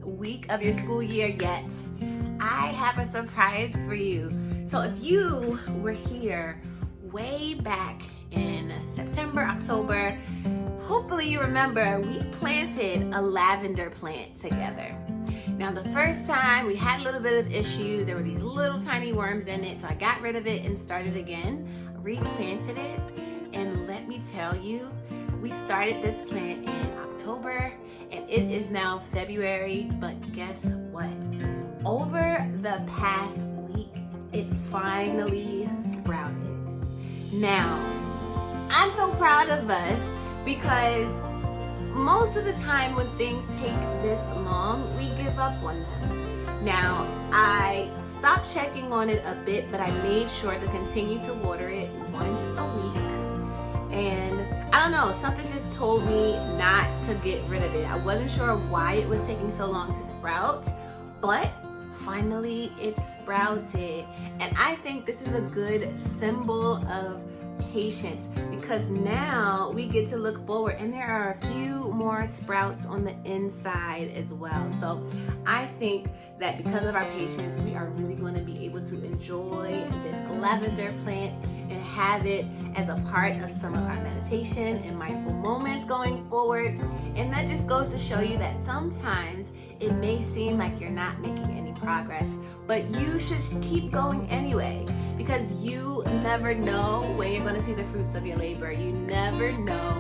week of your school year yet, I have a surprise for you. So if you were here way back in September, October, hopefully you remember we planted a lavender plant together. Now the first time we had a little bit of issues, there were these little tiny worms in it, so I got rid of it and started again, replanted it, and let me tell you, we started this plant in October and it is now February, but guess what? Over the past week, it finally sprouted. Now, I'm so proud of us because most of the time when things take this long, we give up on them. Now, I stopped checking on it a bit, but I made sure to continue to water it once a week. And I don't know, something just told me not to get rid of it. I wasn't sure why it was taking so long to sprout, but finally it sprouted. And I think this is a good symbol of patience because now we get to look forward and there are a few more sprouts on the inside as well. So I think that because of our patience, we are really going to be able to enjoy this lavender plant and have it as a part of some of our meditation and mindful moments going forward. And that just goes to show you that sometimes it may seem like you're not making any progress, but you should keep going anyway, because you never know when you're going to see the fruits of your labor. You never know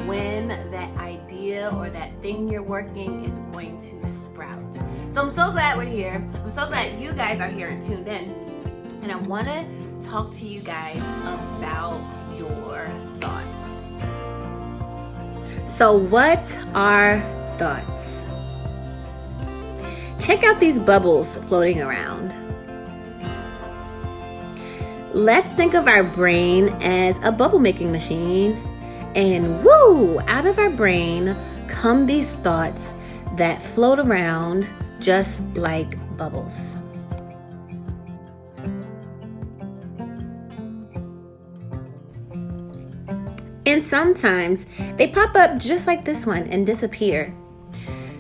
when that idea or that thing you're working is going to sprout. So I'm so glad we're here. I'm so glad you guys are here and tuned in. And I want to talk to you guys about your thoughts. So what are thoughts? Check out these bubbles floating around. Let's think of our brain as a bubble making machine, and woo, out of our brain come these thoughts that float around just like bubbles. And sometimes they pop up just like this one and disappear.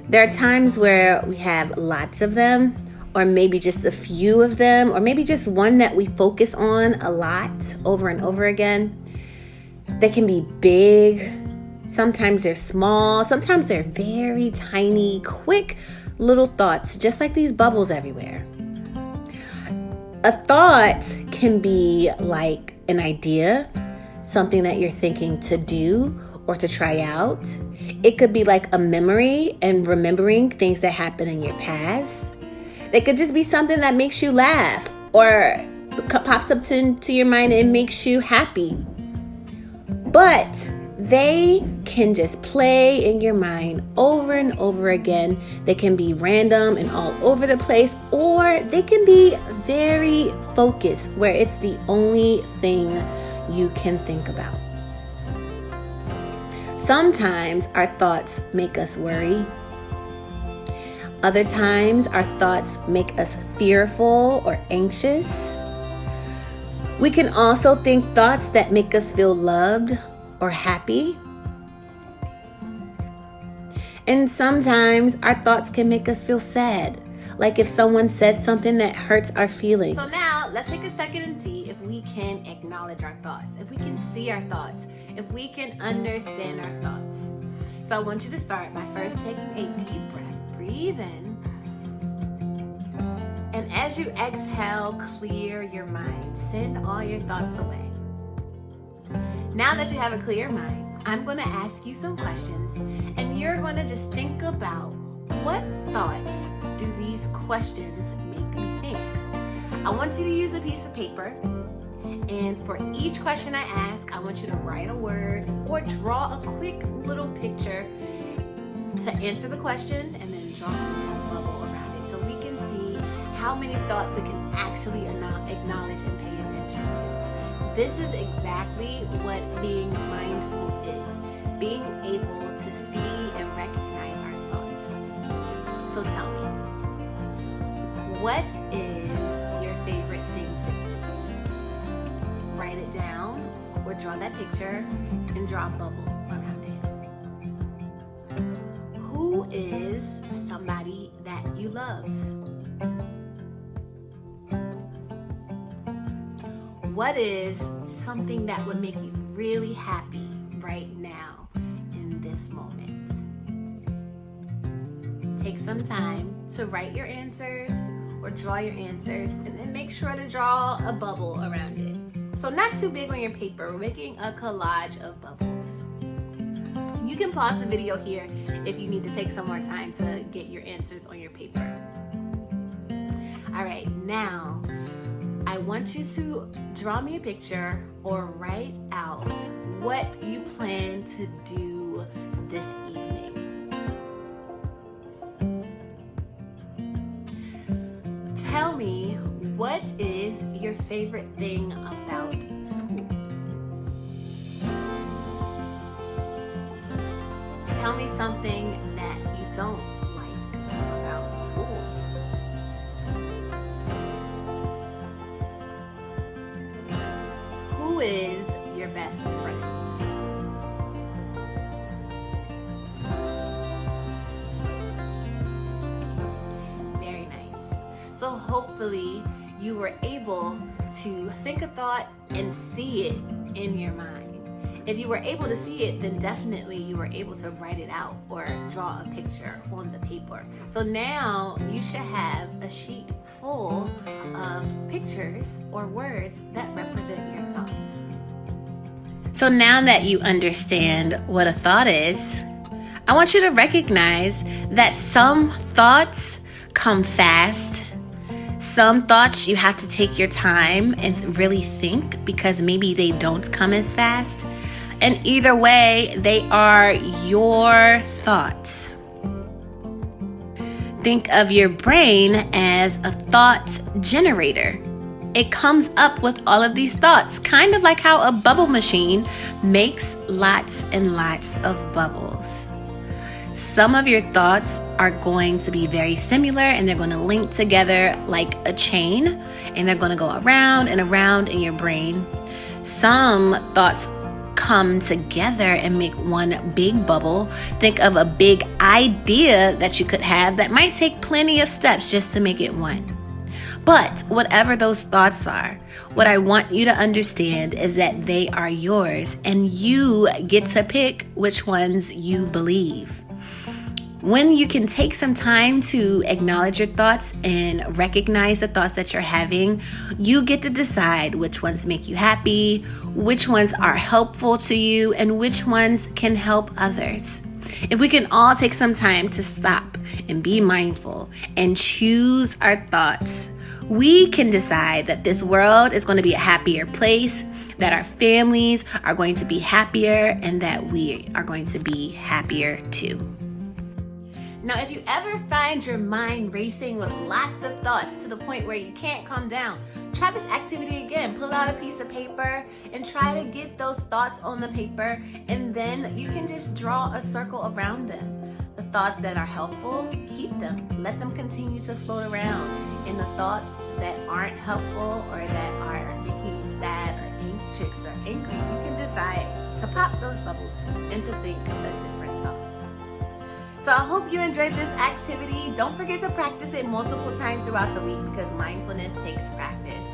There are times where we have lots of them, or maybe just a few of them, or maybe just one that we focus on a lot over and over again. They can be big, sometimes they're small, sometimes they're very tiny, quick little thoughts, just like these bubbles everywhere. A thought can be like an idea, something that you're thinking to do or to try out. It could be like a memory and remembering things that happened in your past. It could just be something that makes you laugh or pops up to your mind and makes you happy. But they can just play in your mind over and over again. They can be random and all over the place, or they can be very focused where it's the only thing you can think about. Sometimes our thoughts make us worry. Other times our thoughts make us fearful or anxious. We can also think thoughts that make us feel loved or happy. And sometimes our thoughts can make us feel sad, like if someone said something that hurts our feelings. So now let's take a second and see if we can acknowledge our thoughts, if we can see our thoughts, if we can understand our thoughts. So I want you to start by first taking a deep breath. Breathe in. And as you exhale, clear your mind. Send all your thoughts away. Now that you have a clear mind, I'm going to ask you some questions, and you're going to just think about what thoughts do these questions make me think. I want you to use a piece of paper, and for each question I ask, I want you to write a word or draw a quick little picture to answer the question, and then draw a bubble around it so we can see how many thoughts we can actually acknowledge and pay attention to. This is exactly what being mindful is, being able to see and recognize our thoughts. So tell me, what is your favorite thing to eat? Write it down or draw that picture and draw a bubble around it. Who is somebody that what is something that would make you really happy right now in this moment? Take some time to write your answers or draw your answers, and then make sure to draw a bubble around it. So not too big on your paper. We're making a collage of bubbles. You can pause the video here if you need to take some more time to get your answers on your paper. All right, now I want you to draw me a picture or write out what you plan to do this evening. Tell me, what is your favorite thing about school? Tell me something that you don't like about school. Who is your best friend? Very nice. So hopefully you were able to think a thought and see it in your mind. If you were able to see it, then definitely you were able to write it out or draw a picture on the paper. So now you should have a sheet full of pictures or words that represent your thoughts. So now that you understand what a thought is, I want you to recognize that some thoughts come fast. Some thoughts you have to take your time and really think, because maybe they don't come as fast. And either way, they are your thoughts. Think of your brain as a thought generator. It comes up with all of these thoughts, kind of like how a bubble machine makes lots and lots of bubbles. Some of your thoughts are going to be very similar, and they're going to link together like a chain, and they're going to go around and around in your brain. Some thoughts come together and make one big bubble. Think of a big idea that you could have that might take plenty of steps just to make it one. But whatever those thoughts are, what I want you to understand is that they are yours, and you get to pick which ones you believe. When you can take some time to acknowledge your thoughts and recognize the thoughts that you're having, you get to decide which ones make you happy, which ones are helpful to you, and which ones can help others. If we can all take some time to stop and be mindful and choose our thoughts, we can decide that this world is going to be a happier place, that our families are going to be happier, and that we are going to be happier too. Now, if you ever find your mind racing with lots of thoughts to the point where you can't calm down, try this activity again. Pull out a piece of paper and try to get those thoughts on the paper, and then you can just draw a circle around them. The thoughts that are helpful, keep them. Let them continue to float around. And the thoughts that aren't helpful or that are making you sad or anxious or angry, you can decide to pop those bubbles and to think a different thought. So I hope you enjoyed this activity. Don't forget to practice it multiple times throughout the week, because mindfulness takes practice.